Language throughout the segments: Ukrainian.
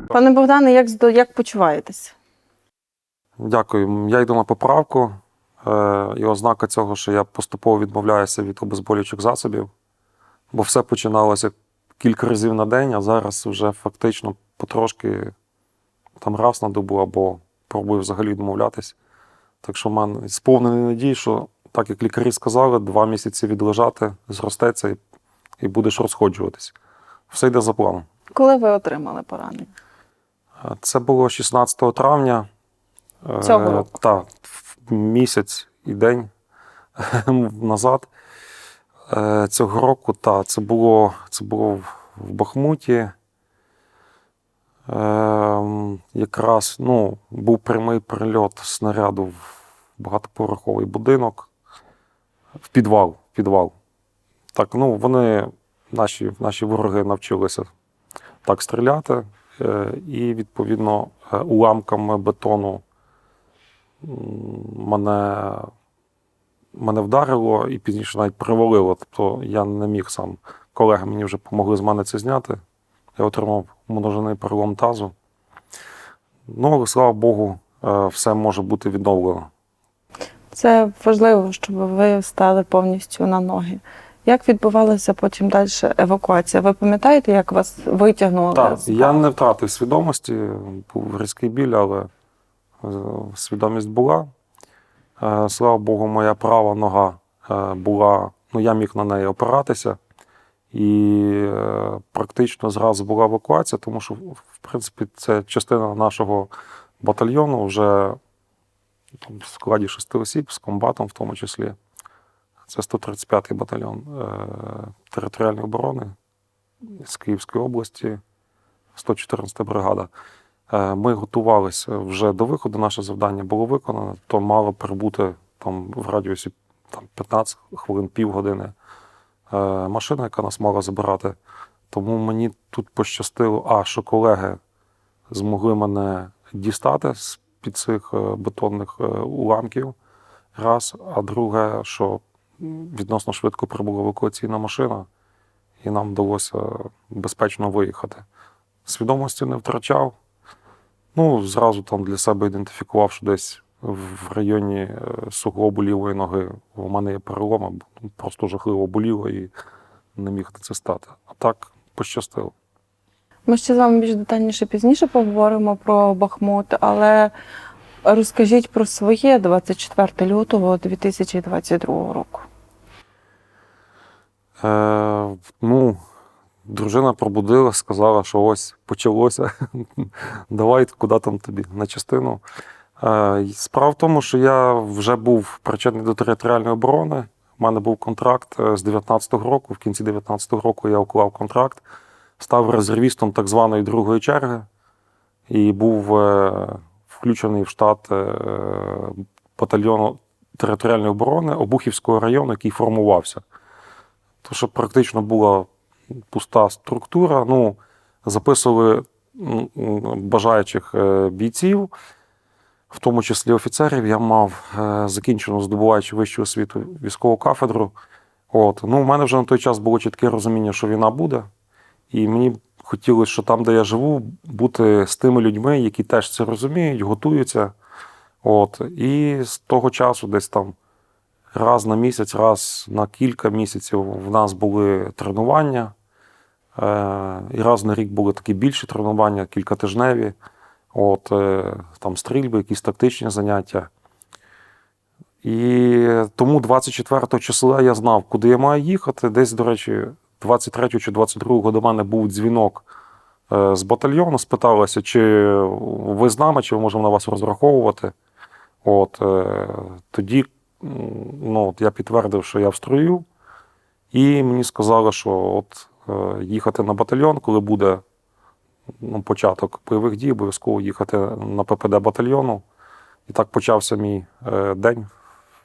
Пане Богдане, як почуваєтесь? Дякую. Я йду на поправку. І ознака цього, що я поступово відмовляюся від обезболюючих засобів. Бо все починалося кілька разів на день, а зараз вже фактично потрошки там раз на добу або пробую взагалі відмовлятись. Так що в мене сповнений надій, що, так як лікарі сказали, 2 місяці відлежати, зростеться і будеш розходжуватись. Все йде за планом. Коли ви отримали поранення? Це було 16 травня. Цього року? Так, місяць і день назад. Цього року, це було в Бахмуті. Якраз був прямий прильот снаряду в багатоповерховий будинок, в підвал. Так, наші вороги навчилися так стріляти, і, відповідно, уламками бетону мене вдарило і пізніше навіть привалило. Тобто я не міг сам. Колеги мені вже допомогли з мене це зняти. Я отримав множинний перелом тазу. Але, слава Богу, все може бути відновлено. Це важливо, щоб ви стали повністю на ноги. Як відбувалася потім далі евакуація? Ви пам'ятаєте, як вас витягнули? Так, я не втратив свідомості, був різкий біль, але свідомість була. Слава Богу, моя права нога була, я міг на неї опиратися. І практично зразу була евакуація, тому що, в принципі, це частина нашого батальйону, вже в складі 6 осіб, з комбатом в тому числі. Це 135-й батальйон територіальної оборони з Київської області, 114-та бригада. Ми готувалися вже до виходу, наше завдання було виконано, то мало прибути в радіусі 15 хвилин, півгодини машина, яка нас мала забирати. Тому мені тут пощастило, що колеги змогли мене дістати з-під цих бетонних уламків, раз, а друге, що відносно швидко прибула евакуаційна машина, і нам вдалося безпечно виїхати. Свідомості не втрачав. Зразу для себе ідентифікував, що десь в районі суглобу лівої ноги у мене є перелом, просто жахливо боліло і не міг на це стати. А так пощастило. Ми ще з вами більш детальніше пізніше поговоримо про Бахмут, але розкажіть про своє 24 лютого 2022 року. Дружина пробудила, сказала, що ось почалося, давай, куди там тобі, на частину. Справа в тому, що я вже був причетний до територіальної оборони. У мене був контракт з 19-го року. В кінці 19-го року я уклав контракт, став резервістом так званої другої черги і був включений в штат батальйону територіальної оборони Обухівського району, який формувався. Тому що практично була пуста структура. Записували бажаючих бійців, в тому числі офіцерів. Я мав закінчену, здобуваючи вищу освіту, військову кафедру. У мене вже на той час було чітке розуміння, що війна буде. І мені хотілося, що там, де я живу, бути з тими людьми, які теж це розуміють, готуються. І з того часу десь там раз на місяць, раз на кілька місяців в нас були тренування. І раз на рік були такі більші тренування, кількатижневі. Там стрільби, якісь тактичні заняття. І тому 24 числа я знав, куди я маю їхати. Десь, до речі, 23 чи 22 до мене був дзвінок з батальйону, спиталися, чи ви з нами, чи ми можемо на вас розраховувати. Тоді я підтвердив, що я в строю, і мені сказали, що їхати на батальйон, коли буде початок бойових дій, обов'язково їхати на ППД батальйону. І так почався мій день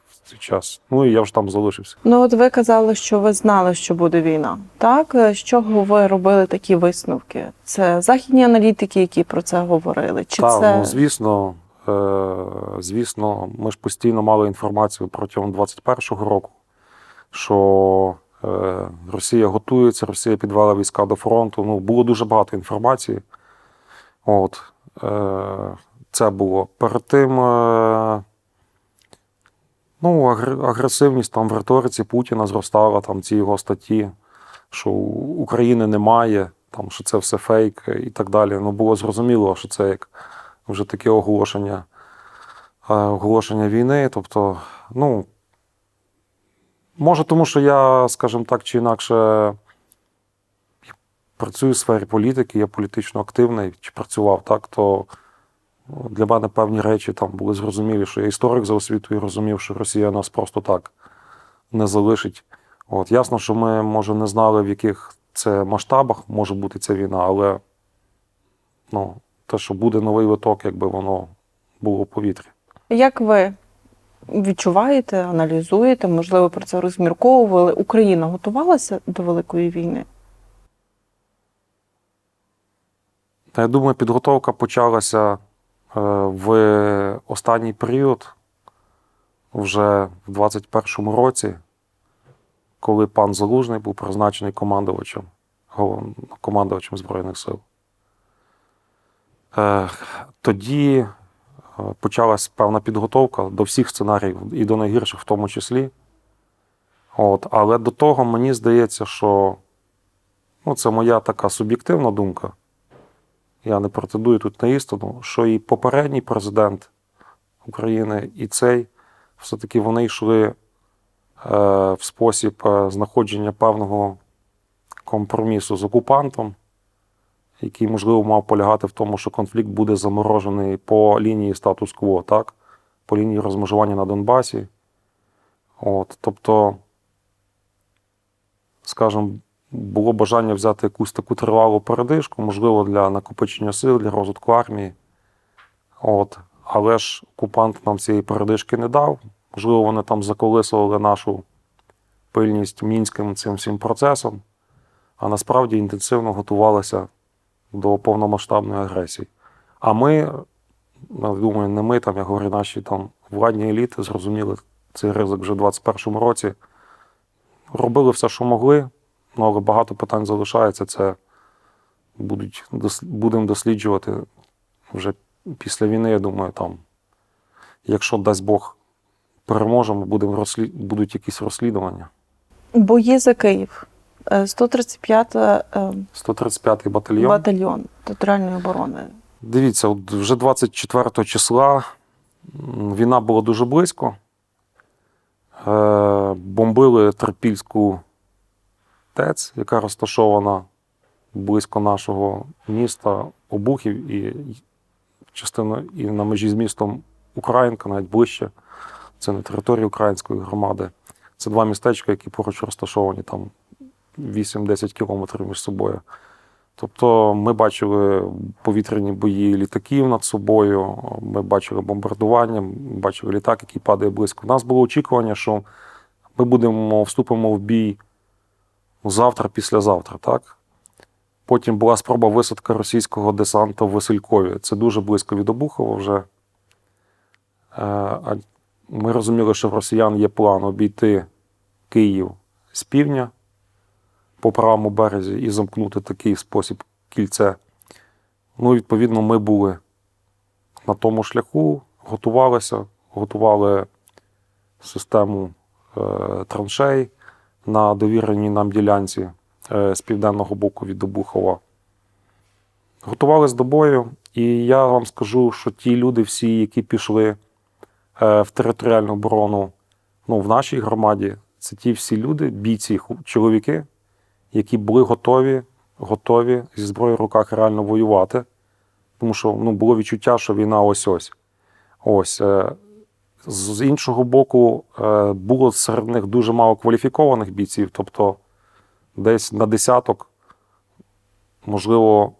в цей час. І я вже там залишився. Ви казали, що ви знали, що буде війна. Так? З чого ви робили такі висновки? Це західні аналітики, які про це говорили? Чи Так, звісно, ми ж постійно мали інформацію протягом 21-го року, що Росія готується, Росія підвела війська до фронту. Було дуже багато інформації. От. Це було. Перед тим агресивність там в риториці Путіна зростала, там ці його статті, що України немає, там, що це все фейк і так далі. Ну, було зрозуміло, що це як вже таке оголошення війни. Тобто, ну, може, тому що я, скажімо так, чи інакше працюю в сфері політики, я політично активний, чи працював так, то для мене певні речі там були зрозумілі, що я історик за освітою і розумів, що Росія нас просто так не залишить. От. Ясно, що ми, може, не знали, в яких це масштабах може бути ця війна, але ну, те, що буде новий виток, якби воно було в повітрі. Як ви відчуваєте, аналізуєте, можливо, про це розмірковували? Україна готувалася до Великої війни? Я думаю, підготовка почалася в останній період, вже в 21-му році, коли пан Залужний був призначений командувачем Збройних сил. Тоді почалась певна підготовка до всіх сценаріїв, і до найгірших в тому числі. От. Але до того мені здається, що це моя така суб'єктивна думка. Я не претендую тут на істину, що і попередній президент України, і цей, все-таки вони йшли в спосіб знаходження певного компромісу з окупантом, який, можливо, мав полягати в тому, що конфлікт буде заморожений по лінії статус-кво, так? По лінії розмежування на Донбасі. От, тобто, скажімо, було бажання взяти якусь таку тривалу передишку, можливо, для накопичення сил, для розвитку армії. От. Але ж окупант нам цієї передишки не дав. Можливо, вони там заколисували нашу пильність Мінським цим всім процесом, а насправді інтенсивно готувалися до повномасштабної агресії. А ми, думаю, не ми, там, я говорю, наші там владні еліти зрозуміли цей ризик вже в 2021 році. Робили все, що могли, але багато питань залишається. Це будемо досліджувати вже після війни, я думаю, там, якщо дасть Бог переможемо, будуть якісь розслідування. Бої за Київ. 135-й батальйон територіальної оборони. Дивіться, от вже 24 числа війна була дуже близько. Бомбили Трипільську ТЕЦ, яка розташована близько нашого міста Обухів і частина і на межі з містом Українка, навіть ближче. Це на території української громади. Це два містечка, які поруч розташовані там 8-10 кілометрів між собою. Тобто ми бачили повітряні бої літаків над собою, ми бачили бомбардування, ми бачили літак, який падає близько. У нас було очікування, що ми вступимо в бій завтра, післязавтра, так? Потім була спроба висадки російського десанту в Василькові. Це дуже близько від Обухова вже. Ми розуміли, що в росіян є план обійти Київ з півдня по правому березі і замкнути такий спосіб кільце. Ну, відповідно, ми були на тому шляху, готували систему траншей на довіреній нам ділянці з південного боку від Обухова. Готувались до бою, і я вам скажу, що ті люди всі, які пішли в територіальну оборону в нашій громаді, це ті всі люди, бійці, чоловіки, які були готові зі зброєю в руках реально воювати. Тому що було відчуття, що війна ось-ось. З іншого боку, було серед них дуже мало кваліфікованих бійців, тобто десь на десяток, можливо,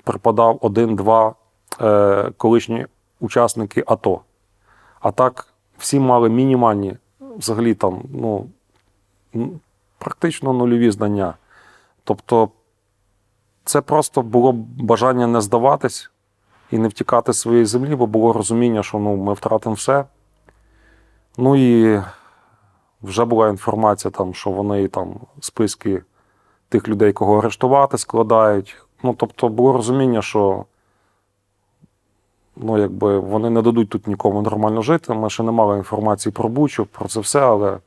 припадав 1-2 колишні учасники АТО. А так, всі мали мінімальні, взагалі там, практично нульові знання. Тобто, це просто було бажання не здаватись і не втікати з своєї землі, бо було розуміння, що ми втратимо все. Ну і вже була інформація, що вони списки тих людей, кого арештувати, складають. Тобто було розуміння, що ну, якби вони не дадуть тут нікому нормально жити. Ми ще не мали інформації про Бучу, про це все, але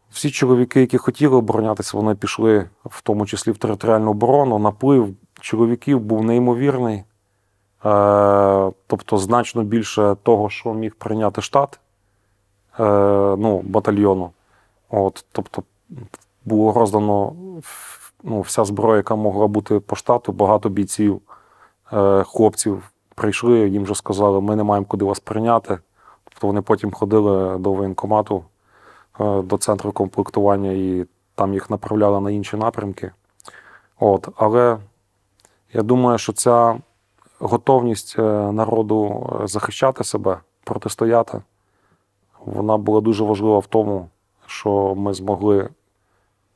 всі чоловіки, які хотіли оборонятися, вони пішли, в тому числі в територіальну оборону. Наплив чоловіків був неймовірний. Тобто значно більше того, що міг прийняти штат, ну, батальйону. От, тобто було роздано ну, вся зброя, яка могла бути по штату, багато бійців, хлопців прийшли, їм вже сказали, ми не маємо куди вас прийняти. Тобто вони потім ходили до воєнкомату, до центру комплектування, і там їх направляли на інші напрямки. От. Але я думаю, що ця готовність народу захищати себе, протистояти, вона була дуже важлива в тому, що ми змогли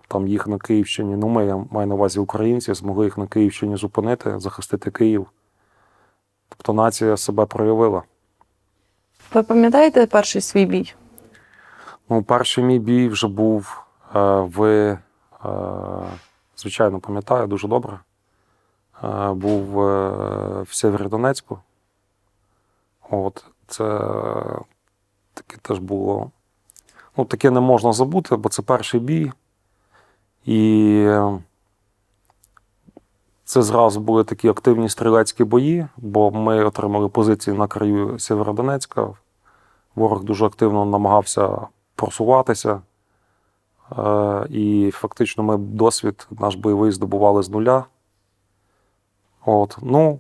там їх на Київщині, ну ми, я маю на увазі українці, змогли їх на Київщині зупинити, захистити Київ. Тобто нація себе проявила. Ви пам'ятаєте перший свій бій? Ну, перший мій бій вже був звичайно, пам'ятаю, дуже добре. Був в Сєвєродонецьку. От, це таке теж було. Ну, таке не можна забути, бо це перший бій. І це зразу були такі активні стрілецькі бої, бо ми отримали позиції на краю Сєвєродонецька. Ворог дуже активно намагався просуватися. І фактично ми досвід наш бойовий здобували з нуля. От. Ну,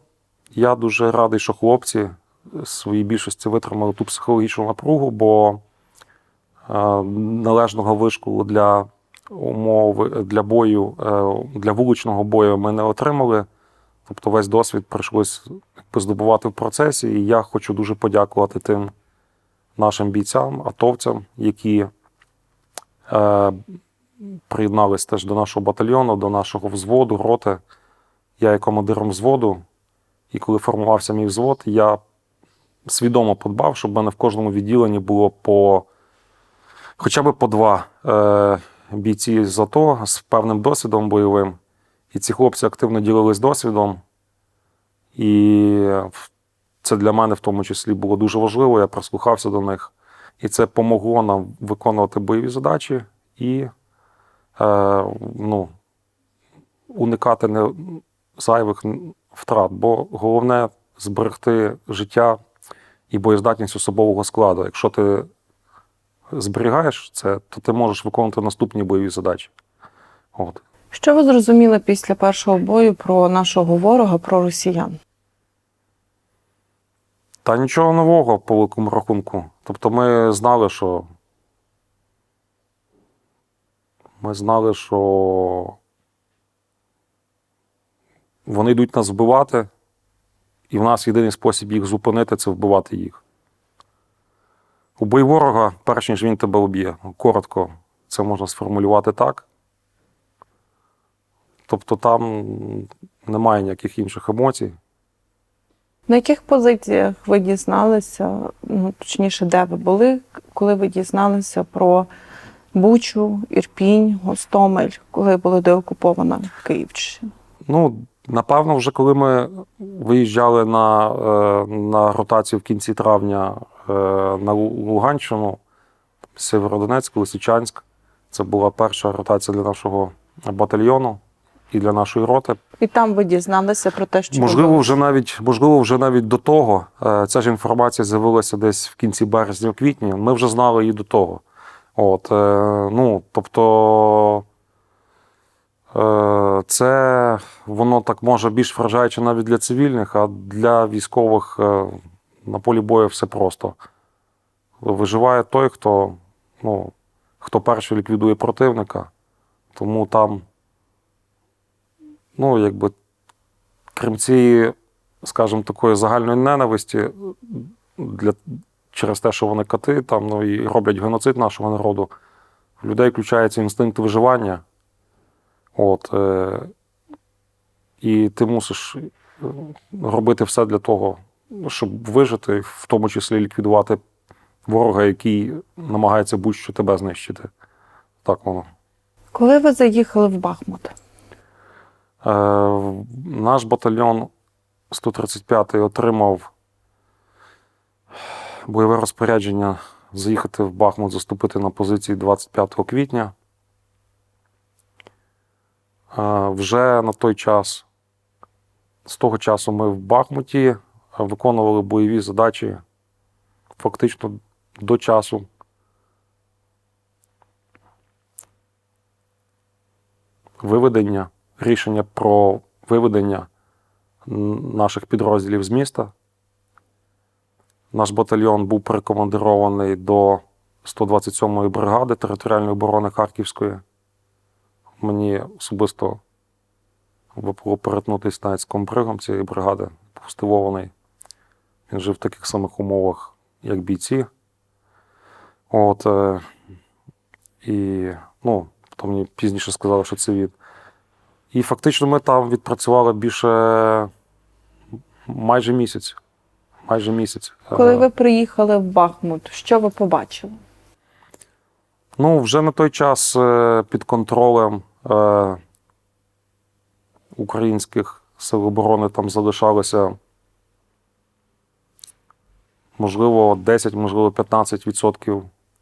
я дуже радий, що хлопці в своїй більшості витримали ту психологічну напругу, бо належного вишколу для умов, для бою, для вуличного бою ми не отримали. Тобто весь досвід прийшлось здобувати в процесі. І я хочу дуже подякувати тим нашим бійцям, атовцям, які приєднались теж до нашого батальйону, до нашого взводу, роти. Я є командиром взводу, і коли формувався мій взвод, я свідомо подбав, щоб в мене в кожному відділенні було хоча б по 2 бійці з АТО з певним досвідом бойовим. І ці хлопці активно ділились досвідом. І це для мене в тому числі було дуже важливо, я прислухався до них. І це помогло нам виконувати бойові задачі і уникати зайвих втрат. Бо головне зберегти життя і боєздатність особового складу. Якщо ти зберігаєш це, то ти можеш виконувати наступні бойові задачі. От. Що ви зрозуміли після першого бою про нашого ворога, про росіян? Та нічого нового по великому рахунку. Тобто ми знали, що вони йдуть нас вбивати, і в нас єдиний спосіб їх зупинити – це вбивати їх. Убий ворога, перш ніж він тебе уб'є. Коротко це можна сформулювати так. Тобто там немає ніяких інших емоцій. На яких позиціях ви дізналися, ну, точніше, де ви були, коли ви дізналися про Бучу, Ірпінь, Гостомель, коли була деокупована Київщина? Ну, напевно, вже коли ми виїжджали на ротацію в кінці травня на Луганщину, Сєвєродонецьк, Лисичанськ, це була перша ротація для нашого батальйону і для нашої роти. І там ви дізналися про те, що Можливо, вже навіть до того. Ця ж інформація з'явилася десь в кінці березня-квітня. Ми вже знали її до того. От, ну, тобто, це воно так може більш вражаюче навіть для цивільних, а для військових на полі бою все просто. Виживає той, хто перший ліквідує противника. Тому там, ну, якби, крім цієї, скажімо, такої загальної ненависті через те, що вони кати там, ну, і роблять геноцид нашого народу, в людей включається інстинкт виживання. От, і ти мусиш робити все для того, щоб вижити, в тому числі ліквідувати ворога, який намагається будь-що тебе знищити. Так воно. Коли ви заїхали в Бахмут? Наш батальйон 135-й отримав бойове розпорядження заїхати в Бахмут, заступити на позиції 25 квітня. Вже на той час, з того часу ми в Бахмуті виконували бойові задачі фактично до часу виведення, рішення про виведення наших підрозділів з міста. Наш батальйон був перекомандирований до 127-ї бригади територіальної оборони Харківської. Мені особисто випало перетнутися навіть з комбригом цієї бригади, був стивований. Він жив в таких самих умовах, як бійці. То мені пізніше сказали, що це він. І фактично ми там відпрацювали майже місяць. Коли ви приїхали в Бахмут, що ви побачили? Вже на той час під контролем українських сил оборони там залишалося, можливо, 10, можливо, 15%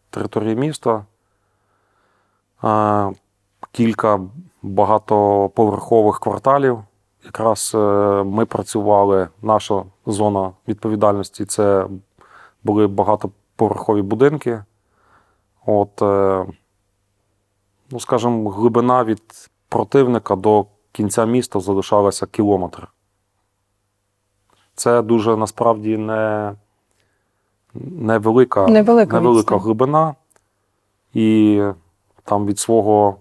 території міста. Кілька багатоповерхових кварталів. Якраз ми працювали, наша зона відповідальності – це були багатоповерхові будинки. Скажімо, глибина від противника до кінця міста залишалася кілометр. Це дуже, насправді, невелика глибина. І там від свого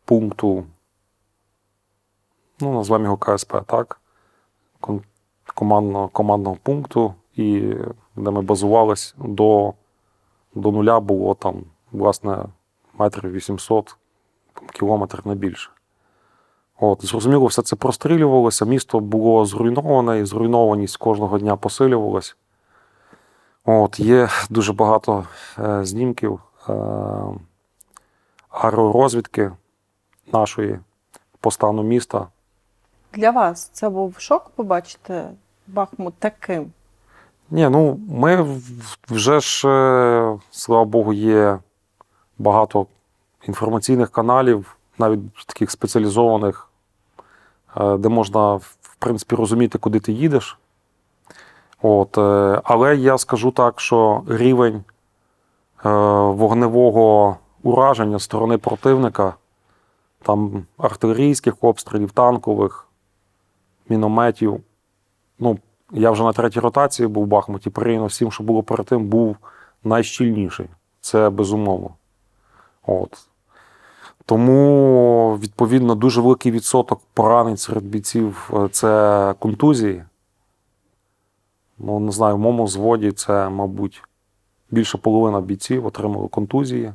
пункту, назвемо його КСП, так? Командного пункту, і де ми базувались, до нуля було там, власне, метрів 800, кілометр, не більше. Зрозуміло, все це прострілювалося, місто було зруйноване, і зруйнованість кожного дня посилювалась. Є дуже багато знімків аеророзвідки нашої по стану міста. Для вас це був шок побачити Бахмут таким? Ні, ми вже ж, слава Богу, є багато інформаційних каналів, навіть таких спеціалізованих, де можна, в принципі, розуміти, куди ти їдеш. Але я скажу так, що рівень вогневого ураження з сторони противника, там артилерійських обстрілів, танкових, мінометів, я вже на 3-й ротації був в Бахмуті, порівняно з тим, що було перед тим, був найщільніший. Це безумовно. Тому, відповідно, дуже великий відсоток поранень серед бійців – це контузії. Не знаю, в моєму взводі це, мабуть, більше половина бійців отримали контузії.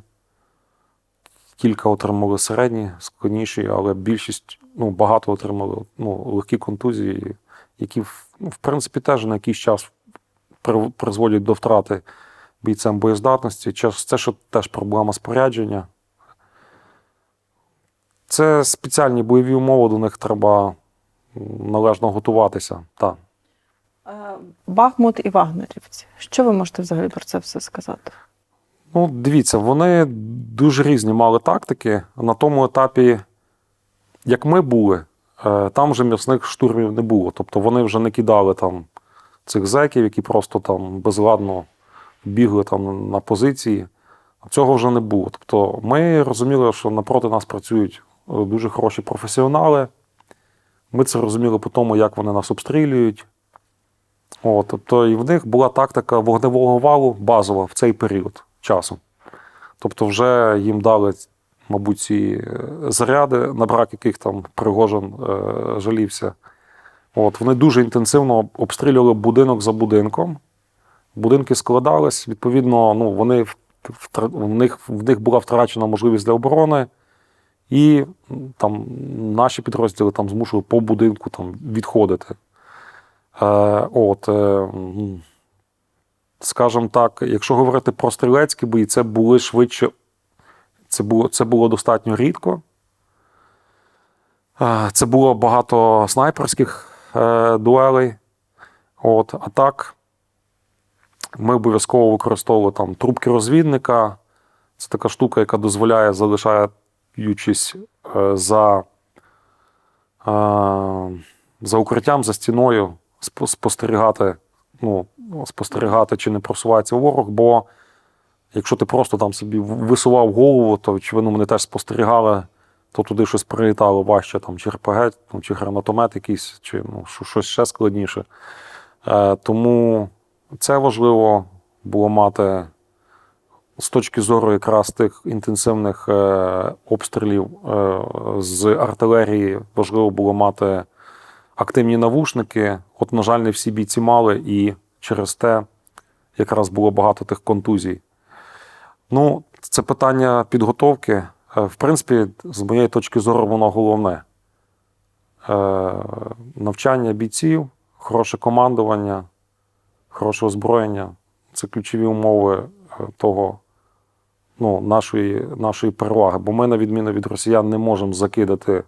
Кілька отримали середні, складніші, але більшість, багато отримали легкі контузії, які, в принципі, теж на якийсь час призводять до втрати бійцям боєздатності. Це що теж проблема спорядження. Це спеціальні бойові умови, до них треба належно готуватися. Так. Бахмут і вагнерівці. Що ви можете взагалі про це все сказати? Дивіться, вони дуже різні мали тактики. На тому етапі, як ми були, там вже м'ясних штурмів не було. Тобто вони вже не кидали там цих зеків, які просто там безладно бігли там на позиції. Цього вже не було. Тобто ми розуміли, що напроти нас працюють дуже хороші професіонали. Ми це розуміли по тому, як вони нас обстрілюють. Тобто і в них була тактика вогневого валу базова в цей період часу. Тобто вже їм дали, мабуть, ці заряди, на брак яких там Пригожин жалівся. Вони дуже інтенсивно обстрілювали будинок за будинком. Будинки складались, відповідно, в них була втрачена можливість для оборони, і там наші підрозділи там змушували по будинку там відходити. Скажімо так, якщо говорити про стрілецькі бої, це були швидше, це було достатньо рідко. Це було багато снайперських дуелей. От. А так, ми обов'язково використовували там трубки розвідника. Це така штука, яка дозволяє, залишаючись за укриттям, за стіною, спостерігати, чи не просувається ворог, бо якщо ти просто там собі висував голову, то, очевидно, вони теж спостерігали, то туди щось прилітало важче, там, чи РПГ, чи гранатомет якийсь, чи щось ще складніше. Тому це важливо було мати з точки зору якраз тих інтенсивних обстрілів з артилерії, важливо було мати активні навушники. От, на жаль, не всі бійці мали, і через те якраз було багато тих контузій. Ну, це питання підготовки. В принципі, з моєї точки зору, воно головне. Навчання бійців, хороше командування, хороше озброєння – це ключові умови того, нашої переваги. Бо ми, на відміну від росіян, не можемо закидати,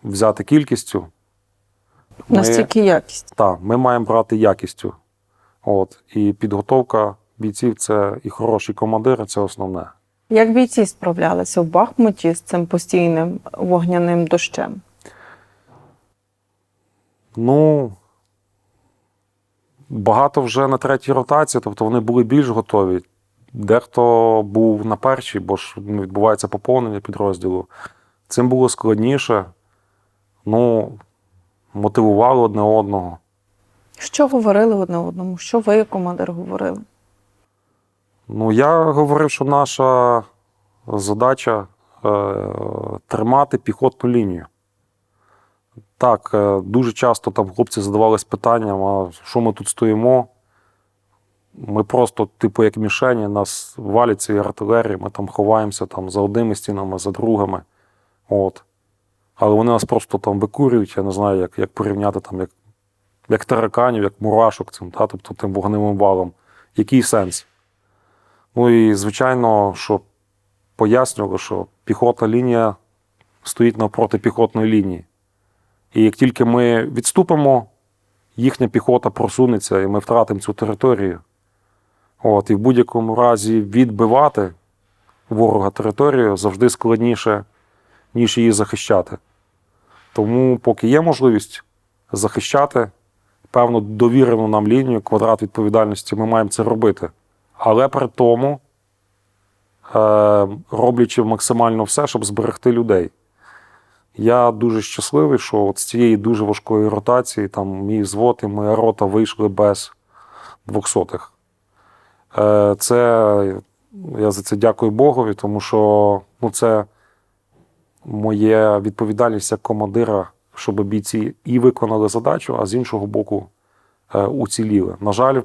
взяти кількістю. Настільки якість. Так, ми маємо брати якістю. От. І підготовка бійців – це і хороші командири – це основне. Як бійці справлялися в Бахмуті з цим постійним вогняним дощем? Багато вже на третій ротації, тобто вони були більш готові. Дехто був на першій, бо ж відбувається поповнення підрозділу. Цим було складніше. Мотивували одне одного. Що говорили одне одному? Що ви, як командир, говорили? Я говорив, що наша задача тримати піхотну лінію. Так, дуже часто там хлопці задавались питанням, а що ми тут стоїмо? Ми просто, як мішені, нас валять цієї артилерії, ми там ховаємося там, за одними стінами, за другими. От. Але вони нас просто там викурюють, я не знаю, як порівняти, там, як тараканів, як мурашок цим, тобто тим вогневим валом. Який сенс? І, звичайно, що пояснювали, що піхотна лінія стоїть навпроти піхотної лінії. І як тільки ми відступимо, їхня піхота просунеться, і ми втратимо цю територію. От, і в будь-якому разі відбивати ворога територію завжди складніше, ніж її захищати. Тому, поки є можливість захищати певну довірену нам лінію, квадрат відповідальності, ми маємо це робити. Але при тому, роблячи максимально все, щоб зберегти людей. Я дуже щасливий, що от з цієї дуже важкої ротації там мій взвод і моя рота вийшли без 200-х. Я за це дякую Богові, тому що це моя відповідальність як командира, щоб бійці і виконали задачу, а з іншого боку уціліли. На жаль,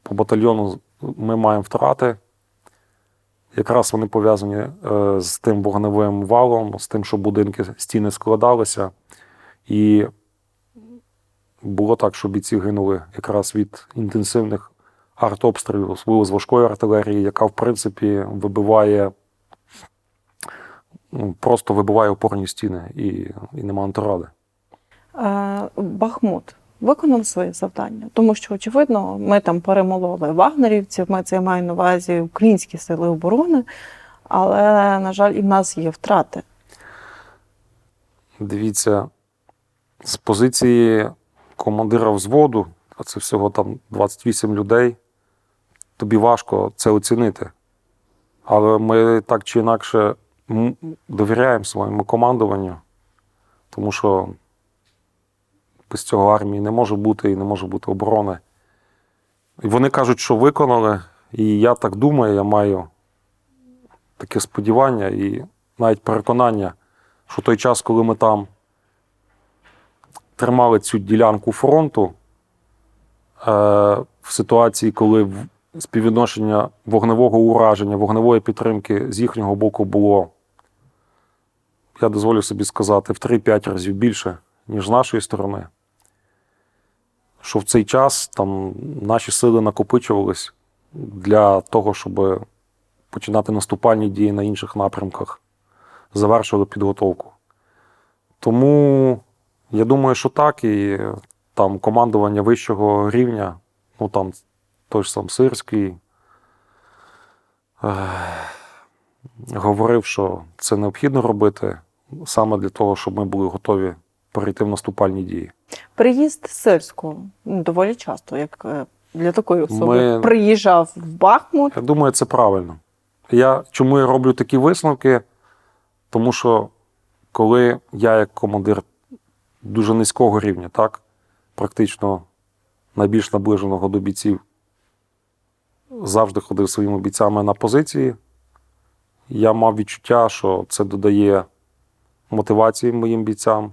по батальйону ми маємо втрати. Якраз вони пов'язані з тим вогневим валом, з тим, що будинки, стіни складалися. І було так, що бійці гинули якраз від інтенсивних артобстрілів, особливо з важкої артилерії, яка, в принципі, просто вибиває опорні стіни і нема антиради. Бахмут виконав своє завдання, тому що, очевидно, ми там перемололи вагнерівців, це я маю на увазі українські сили оборони, але, на жаль, і в нас є втрати. Дивіться, з позиції командира взводу, а це всього там 28 людей, тобі важко це оцінити. Але ми так чи інакше довіряємо своєму командуванню, тому що без цього армії не може бути і не може бути оборони. І вони кажуть, що виконали, і я так думаю, я маю таке сподівання і навіть переконання, що той час, коли ми там тримали цю ділянку фронту, в ситуації, коли співвідношення вогневого ураження, вогневої підтримки з їхнього боку було, я дозволю собі сказати, в 3-5 разів більше, ніж з нашої сторони, що в цей час там наші сили накопичувались для того, щоб починати наступальні дії на інших напрямках. завершили підготовку. Тому я думаю, що так, і там командування вищого рівня, ну там той ж сам Сирський, говорив, що це необхідно робити саме для того, щоб ми були готові перейти в наступальні дії. Приїзд Сирського доволі часто, як для такої особи, Ми- приїжджав в Бахмут. Я думаю, це правильно. Чому я роблю такі висновки? Тому що коли я як командир дуже низького рівня, так, практично найбільш наближеного до бійців, завжди ходив зі своїми бійцями на позиції, я мав відчуття, що це додає мотивації моїм бійцям.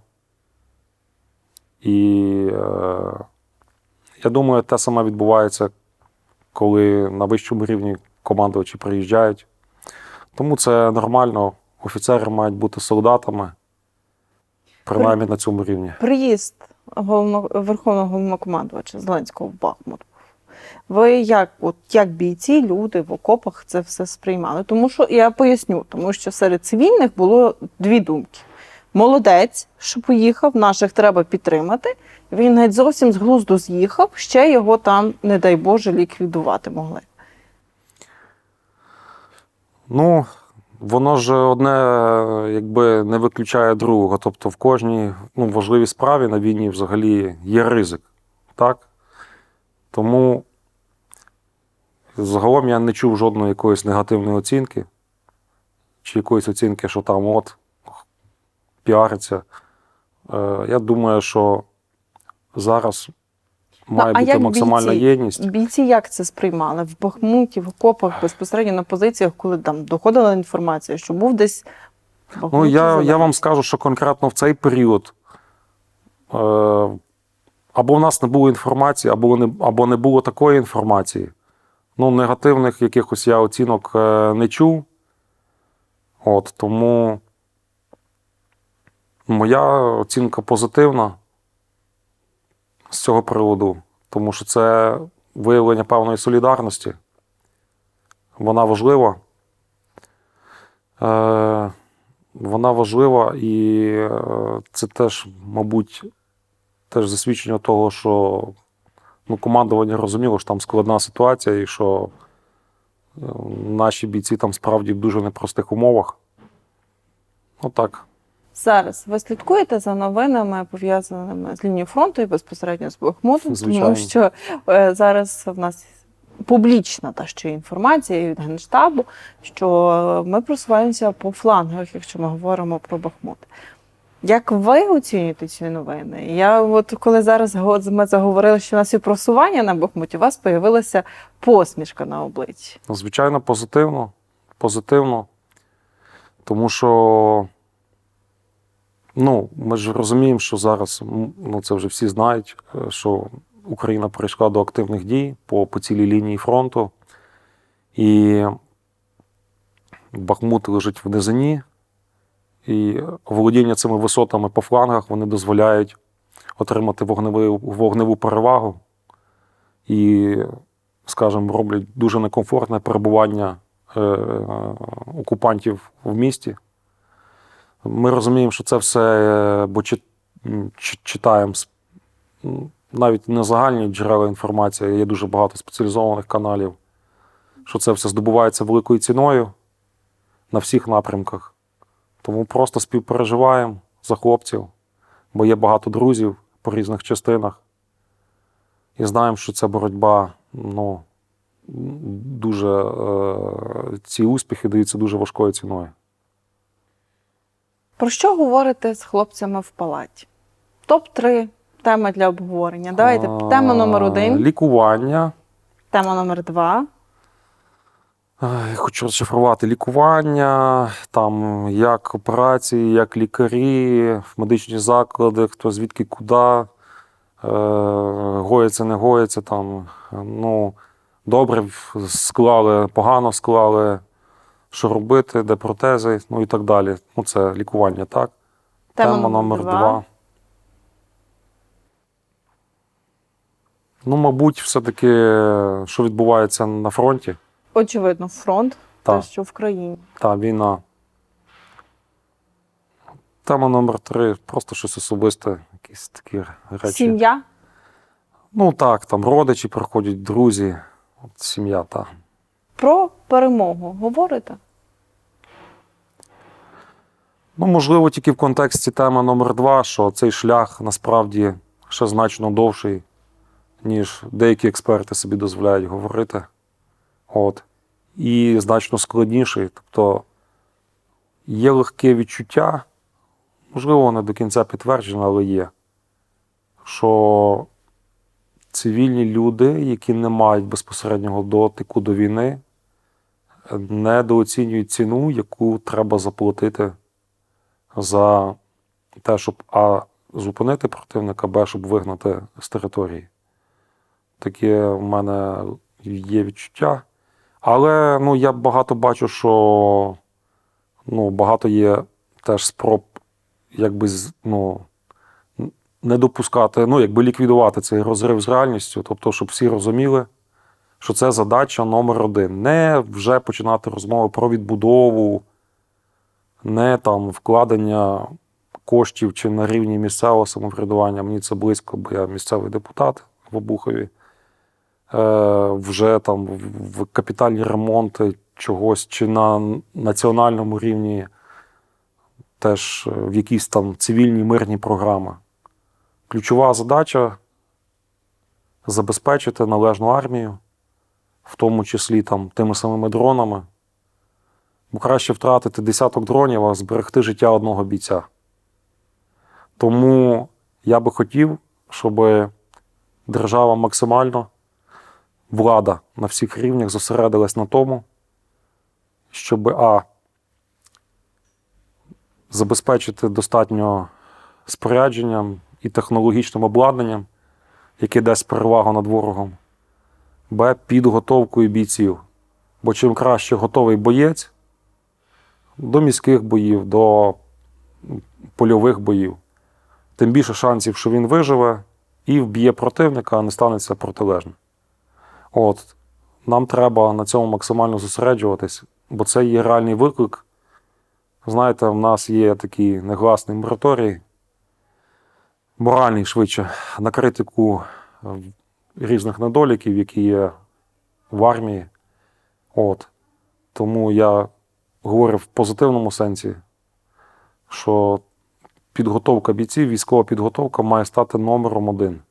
І я думаю, те саме відбувається, коли на вищому рівні командувачі приїжджають. Тому це нормально. Офіцери мають бути солдатами, принаймні на цьому рівні. Приїзд Верховного Головнокомандувача Зеленського в Бахмут. Ви як бійці, люди в окопах це все сприймали? Тому що, я поясню, тому що серед цивільних було дві думки. Молодець, що поїхав, наших треба підтримати. Він навіть зовсім з глузду з'їхав, ще його там, не дай Боже, ліквідувати могли. Ну, воно ж одне якби не виключає другого. Тобто в кожній важливій справі на війні взагалі є ризик. Так? Тому загалом я не чув жодної якоїсь негативної оцінки, чи якоїсь оцінки, що там от піариться. Я думаю, що зараз має а бути як максимальна бійці? єдність. Бійці як це сприймали? В Бахмуті, в окопах, безпосередньо на позиціях, коли там доходила інформація, що був десь в Ну, Бахмуті я Зеленський? вам скажу, що конкретно в цей період або в нас не було інформації, або не було такої інформації. Ну, негативних якихось я оцінок не чув. От, тому моя оцінка позитивна з цього приводу, тому що це виявлення певної солідарності. Вона важлива. Вона важлива, і це теж, мабуть, засвідчення того, що командування розуміло, що там складна ситуація і що наші бійці там справді в дуже непростих умовах. Отак. Зараз ви слідкуєте за новинами, пов'язаними з лінією фронту і безпосередньо з Бахмутом, Звичайно. тому що зараз в нас публічна та ще інформація від Генштабу, що ми просуваємося по флангах, якщо ми говоримо про Бахмут. Як ви оцінюєте ці новини? Коли зараз ми заговорили, що у нас є просування на Бахмуті, у вас з'явилася посмішка на обличчі. Звичайно, позитивно. Позитивно. Тому що ми ж розуміємо, що зараз, це вже всі знають, що Україна перейшла до активних дій по цілій лінії фронту. І Бахмут лежить в низині. І володіння цими висотами по флангах вони дозволяють отримати вогневу перевагу і, скажімо, роблять дуже некомфортне перебування окупантів в місті. Ми розуміємо, що це все, бо читаємо навіть не загальні джерела інформації, є дуже багато спеціалізованих каналів, що це все здобувається великою ціною на всіх напрямках. Тому просто співпереживаємо за хлопців, бо є багато друзів по різних частинах. І знаємо, що ця боротьба, дуже, ці успіхи даються дуже важкою ціною. Про що говорите з хлопцями в палаті? Топ-3 теми для обговорення. Давайте, тема номер 1. Лікування. Тема номер 2. Я хочу розшифрувати лікування, там як операції, як лікарі, медичні заклади, хто звідки куди, гоїться, не гоїться, там, добре склали, погано склали, що робити, де протези, і так далі. Це лікування, так? Тема номер 2. Мабуть, все-таки, що відбувається на фронті. Очевидно, фронт, Так. те, що в країні. Та війна. тема номер 3 – просто щось особисте, якісь такі речі. Сім'я? Ну так, там родичі приходять, друзі, от сім'я, так. Про перемогу говорите? Ну, можливо, тільки в контексті теми номер 2, що цей шлях насправді ще значно довший, ніж деякі експерти собі дозволяють говорити. От. І значно складніший. Тобто є легке відчуття, можливо, не до кінця підтверджено, але є, що цивільні люди, які не мають безпосереднього дотику до війни, недооцінюють ціну, яку треба заплатити за те, щоб зупинити противника, б, щоб вигнати з території. Таке в мене є відчуття. Але я багато бачу, що багато є теж спроб не допускати, ліквідувати цей розрив з реальністю, тобто, щоб всі розуміли, що це задача номер 1. Не вже починати розмови про відбудову, не там вкладення коштів чи на рівні місцевого самоврядування. Мені це близько, бо я місцевий депутат в Обухові. Вже там в капітальні ремонти чогось, чи на національному рівні теж в якісь там цивільні мирні програми. Ключова задача – забезпечити належну армію, в тому числі там тими самими дронами. Бо краще втратити десяток дронів, а зберегти життя одного бійця. Тому я би хотів, щоб держава максимально, влада на всіх рівнях зосередилась на тому, щоб забезпечити достатньо спорядженням і технологічним обладнанням, яке дасть перевагу над ворогом, б, підготовкою бійців. Бо чим краще готовий боєць до міських боїв, до польових боїв, тим більше шансів, що він виживе і вб'є противника, а не станеться протилежне. От. Нам треба на цьому максимально зосереджуватись, бо це є реальний виклик. Знаєте, в нас є такий негласний мораторій, моральний швидше, на критику різних недоліків, які є в армії. От. Тому я говорю в позитивному сенсі, що підготовка бійців, військова підготовка має стати номером 1.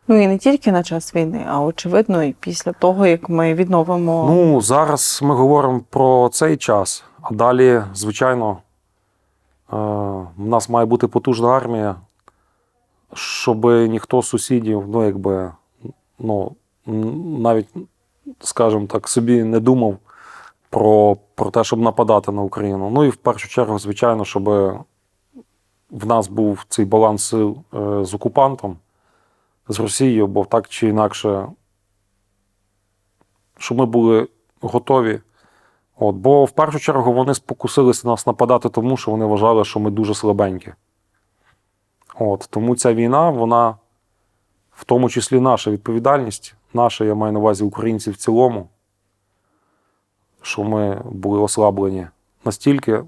Ну і не тільки на час війни, а очевидно і після того, як ми відновимо... Зараз ми говоримо про цей час, а далі, звичайно, в нас має бути потужна армія, щоб ніхто з сусідів, навіть, скажімо так, собі не думав про те, щоб нападати на Україну. Ну і в першу чергу, звичайно, щоб в нас був цей баланс сил з окупантом, з Росією, бо так чи інакше, щоб ми були готові. Бо в першу чергу вони спокусилися нас нападати тому, що вони вважали, що ми дуже слабенькі. Тому ця війна, вона в тому числі наша відповідальність, наша, я маю на увазі українців в цілому, що ми були ослаблені настільки,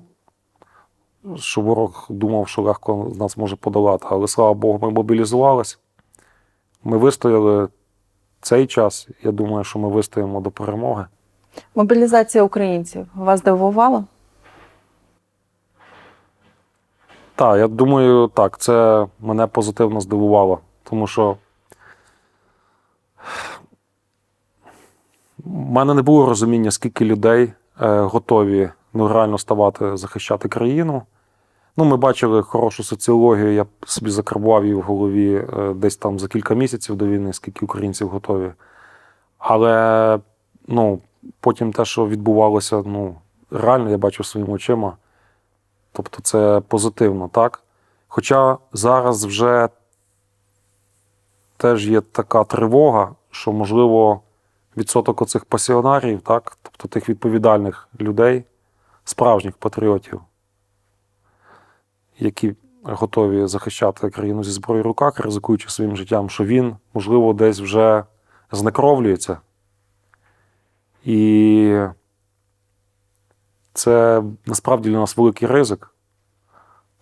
що ворог думав, що легко нас може подолати. Але, слава Богу, ми мобілізувалися, ми вистояли цей час, я думаю, що ми вистоїмо до перемоги. Мобілізація українців вас здивувала? Так, я думаю, так, це мене позитивно здивувало, тому що в мене не було розуміння, скільки людей готові реально ставати захищати країну. Ми бачили хорошу соціологію, я собі закарбував її в голові десь там за кілька місяців до війни, скільки українців готові. Але потім те, що відбувалося, реально я бачив своїми очима. Тобто це позитивно, так? Хоча зараз вже теж є така тривога, що, можливо, відсоток оцих пасіонарів, так? Тобто тих відповідальних людей, справжніх патріотів, які готові захищати країну зі зброєю в руках, ризикуючи своїм життям, що він, можливо, десь вже знекровлюється. І це насправді для нас великий ризик,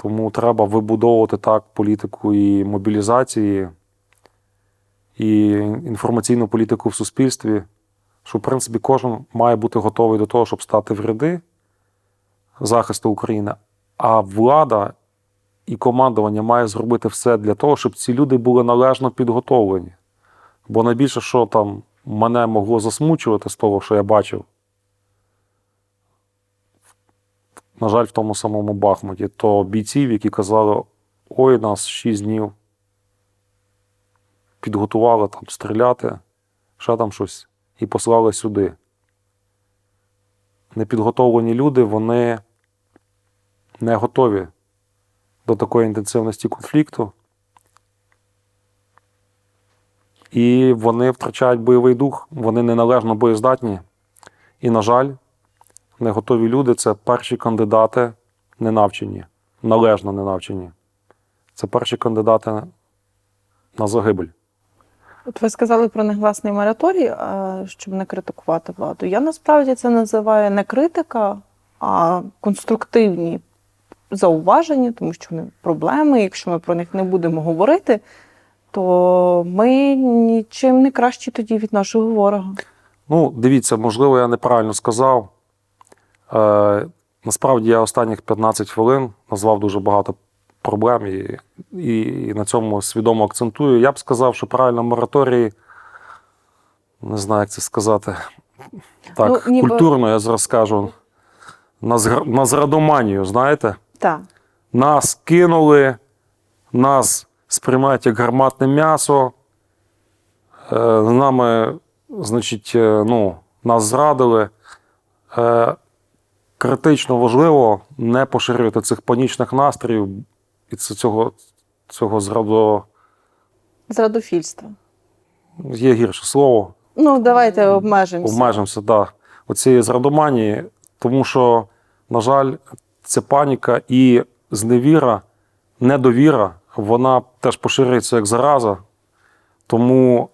Тому треба вибудовувати так політику і мобілізації, і інформаційну політику в суспільстві, що, в принципі, кожен має бути готовий до того, щоб стати в ряди захисту України, а влада і командування має зробити все для того, щоб ці люди були належно підготовлені. Бо найбільше, що там мене могло засмучувати з того, що я бачив, на жаль, в тому самому Бахмуті, то бійців, які казали, ой, нас 6 днів підготували там стріляти, ще там щось, і послали сюди. Непідготовлені люди, вони не готові до такої інтенсивності конфлікту. І вони втрачають бойовий дух, вони неналежно боєздатні. І, на жаль, неготові люди – це перші кандидати ненавчені, належно ненавчені. Це перші кандидати на загибель. От ви сказали про негласний мораторій, щоб не критикувати владу. Я насправді це називаю не критика, а конструктивні зауваження, тому що вони проблеми. Якщо ми про них не будемо говорити, то ми нічим не кращі тоді від нашого ворога. Ну, дивіться, можливо, я неправильно сказав. Насправді я останніх 15 хвилин назвав дуже багато проблем і на цьому свідомо акцентую. Я б сказав, що правильно мораторій, не знаю, як це сказати, так, ніби... культурно я зараз скажу, на зрадоманію, знаєте? Так. Нас кинули, нас сприймають як гарматне м'ясо, нами, значить, нас зрадили. Критично важливо не поширювати цих панічних настроїв і цього Зрадофільства. Є гірше слово. Ну, давайте обмежимося. Обмежимося, так. Да. Оцієї зрадоманії, тому що, на жаль, ця паніка і зневіра, недовіра, вона теж поширюється як зараза. Тому,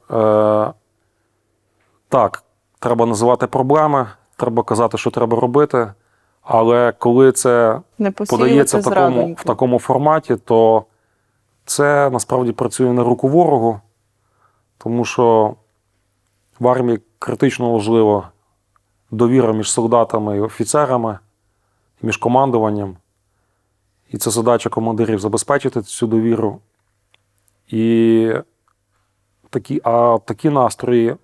так, треба називати проблеми, треба казати, що треба робити. Але коли це подається в такому форматі, то це насправді працює на руку ворогу, тому що в армії критично важлива довіра між солдатами і офіцерами, між командуванням. І це задача командирів забезпечити цю довіру. І такі настрої,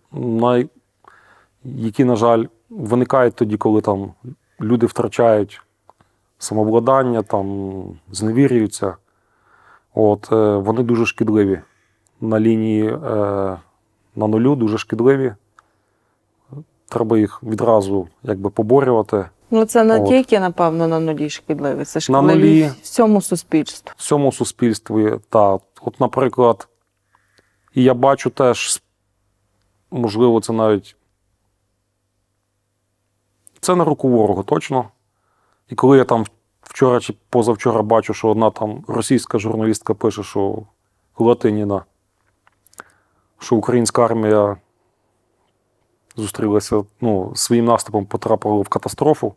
які, на жаль, виникають тоді, коли там люди втрачають самовладання, там, зневірюються. Вони дуже шкідливі. На лінії на нулю дуже шкідливі. Треба їх відразу поборювати. Ну, це не тільки, напевно, на нулі шкідливі. Це шкідливі всьому суспільству. Всьому суспільстві, так. От, наприклад, і я бачу теж, можливо, це навіть це на руку ворогу, точно. І коли я там вчора чи позавчора бачу, що одна там російська журналістка пише, що Латиніна, що українська армія зустрілася, своїм наступом потрапила в катастрофу,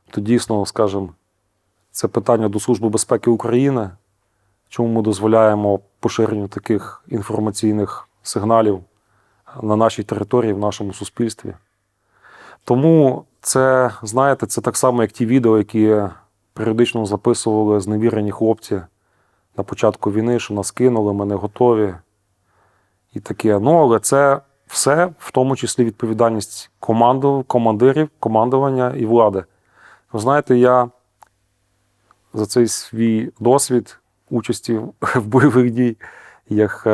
то дійсно, скажімо, це питання до Служби безпеки України, чому ми дозволяємо поширенню таких інформаційних сигналів на нашій території, в нашому суспільстві. Тому це, знаєте, це так само, як ті відео, які періодично записували зневірені хлопці на початку війни, що нас кинули, ми не готові і таке. Але це все, в тому числі відповідальність командирів, командування і влади. Ви знаєте, я за цей свій досвід участі в бойових діях,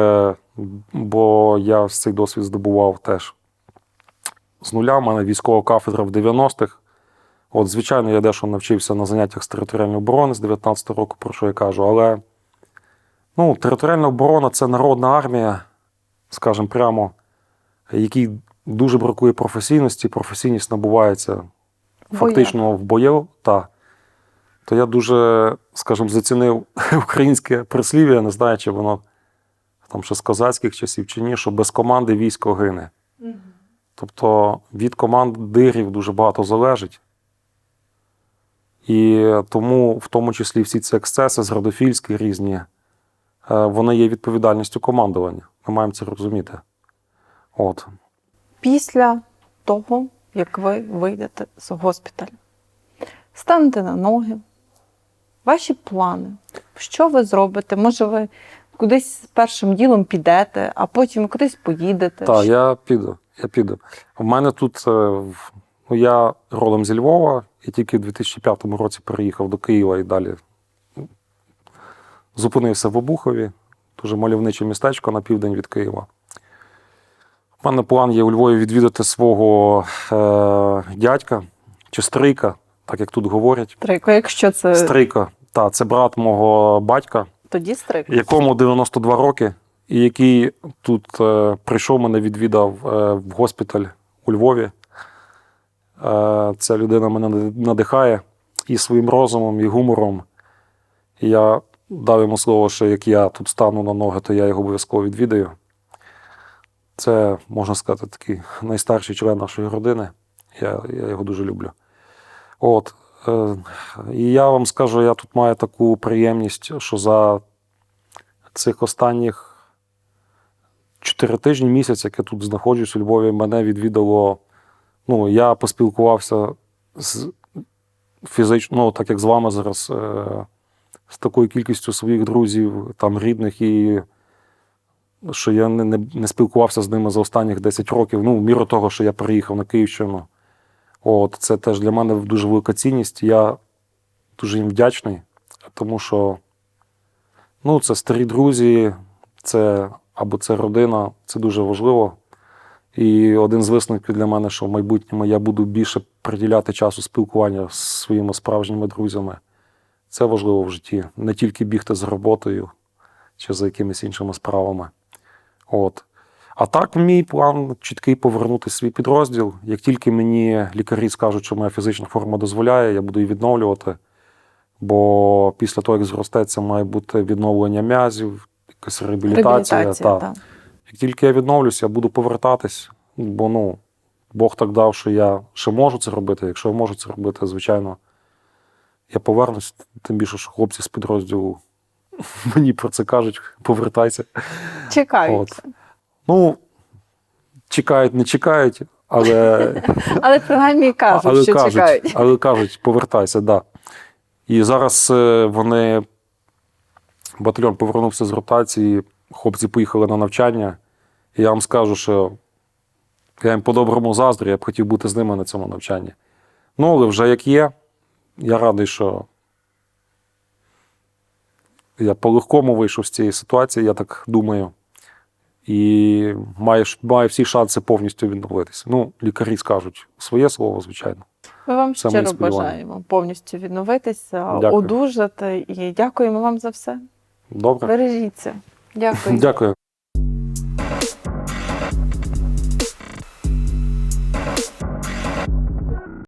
бо я цей досвід здобував теж з нуля. У мене військова кафедра в 90-х. Звичайно, я дещо навчився на заняттях з територіальної оборони з 19-го року, про що я кажу. Але територіальна оборона – це народна армія, скажімо прямо, якій дуже бракує професійності. Професійність набувається фактично в бою. То я дуже, скажімо, зацінив українське прислів'я, я не знаю, чи воно там ще з козацьких часів чи ні, що без команди військо гине. Тобто від командирів дуже багато залежить. І тому, в тому числі, всі ці ексцеси зрадофільські різні, вони є відповідальністю командування. Ми маємо це розуміти. От. Після того, як ви вийдете з госпіталю, станете на ноги, ваші плани, що ви зробите? Може, ви кудись першим ділом підете, а потім кудись поїдете? Так, я піду. У мене тут, я родом зі Львова, я тільки в 2005 році переїхав до Києва і далі зупинився в Обухові, дуже мальовниче містечко на південь від Києва. У мене план є у Львові відвідати свого дядька чи стрийка, так як тут говорять. Стрийко, якщо це... Стрийко, так, це брат мого батька, Тоді стрийко. якому 92 роки, і який тут прийшов, мене відвідав в госпіталь у Львові. Ця людина мене надихає і своїм розумом, і гумором. І я дав йому слово, що як я тут стану на ноги, то я його обов'язково відвідаю. Це, можна сказати, такий найстарший член нашої родини. Я його дуже люблю. От. І я вам скажу, я тут маю таку приємність, що за цих останніх 4 тижні, місяць, як я тут знаходжусь у Львові, мене відвідало, я поспілкувався з фізично, так як з вами зараз, з такою кількістю своїх друзів, там, рідних, і що я не спілкувався з ними за останніх 10 років, в міру того, що я приїхав на Київщину. От, це теж для мене дуже велика цінність. Я дуже їм вдячний, тому що це старі друзі, або це родина, це дуже важливо. І один з висновків для мене, що в майбутньому я буду більше приділяти часу спілкування з своїми справжніми друзями. Це важливо в житті. Не тільки бігти за роботою чи за якимись іншими справами. От. А так, мій план чіткий — повернути свій підрозділ. Як тільки мені лікарі скажуть, що моя фізична форма дозволяє, я буду її відновлювати. Бо після того, як зростеться, має бути відновлення м'язів, якась реабілітація. Так. Як тільки я відновлюся, я буду повертатись. Бо Бог так дав, що я ще можу це робити. Якщо я можу це робити, звичайно, я повернусь. Тим більше, що хлопці з підрозділу мені про це кажуть: повертайся. Чекають. Чекають, не чекають, але... Але принаймні кажуть, що чекають. Але кажуть, повертайся, так. І зараз батальйон повернувся з ротації, хлопці поїхали на навчання. І я вам скажу, що я їм по-доброму заздрю, я б хотів бути з ними на цьому навчанні. Але вже як є, я радий, що я по-легкому вийшов з цієї ситуації, я так думаю. І маю всі шанси повністю відновитися. Лікарі скажуть своє слово, звичайно. Ми вам Це щиро мої сподівання. бажаємо повністю відновитися, Дякую. одужати. І дякуємо вам за все. Добре. Бережіться. Дякую. Дякую.